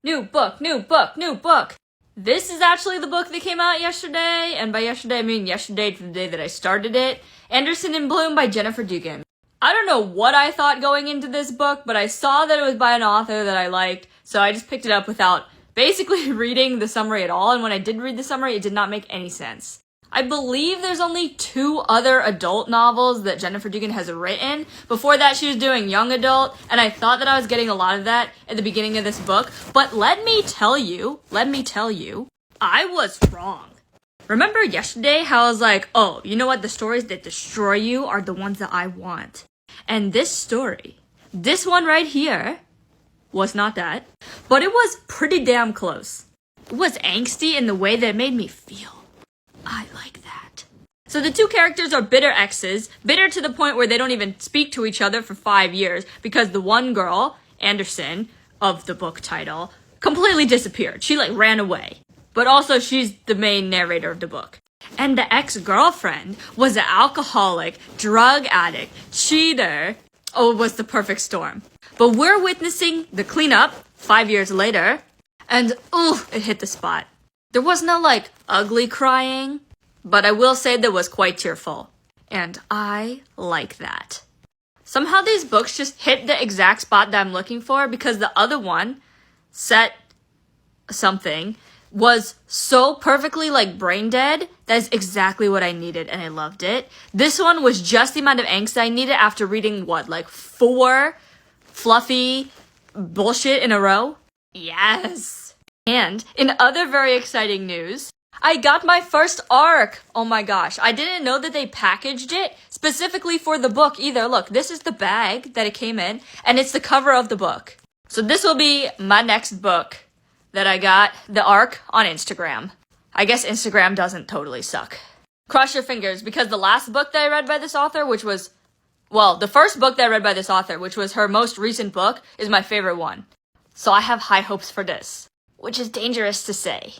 New book, new book, new book. This is actually the book that came out yesterday, and by yesterday I mean yesterday to the day that I started it. Anderson and Bloom by Jennifer Dugan. I don't know what I thought going into this book, but I saw that it was by an author that I liked, so I just picked it up without basically reading the summary at all, and when I did read the summary, it did not make any sense. I believe there's only 2 other adult novels that Jennifer Dugan has written. Before that, she was doing young adult, and I thought that I was getting a lot of that at the beginning of this book. But let me tell you, I was wrong. Remember yesterday how I was like, oh, you know what? The stories that destroy you are the ones that I want. And this story, this one right here, was not that. But it was pretty damn close. It was angsty in the way that it made me feel. I like that. So the 2 characters are bitter exes, bitter to the point where they don't even speak to each other for 5 years because the one girl, Anderson, of the book title, completely disappeared. She ran away. But also she's the main narrator of the book. And the ex-girlfriend was an alcoholic, drug addict, cheater. Oh, it was the perfect storm. But we're witnessing the cleanup 5 years later, and it hit the spot. There was no, ugly crying, but I will say that was quite tearful. And I like that. Somehow these books just hit the exact spot that I'm looking for because the other one, Set Something, was so perfectly, brain dead. That is exactly what I needed, and I loved it. This one was just the amount of angst I needed after reading, 4 fluffy bullshit in a row? Yes! And in other very exciting news, I got my first ARC. Oh my gosh, I didn't know that they packaged it specifically for the book either. Look, this is the bag that it came in, and it's the cover of the book. So this will be my next book that I got, the ARC, on Instagram. I guess Instagram doesn't totally suck. Cross your fingers, because the last book that I read by this author, the first book that I read by this author, which was her most recent book, is my favorite one. So I have high hopes for this, which is dangerous to say.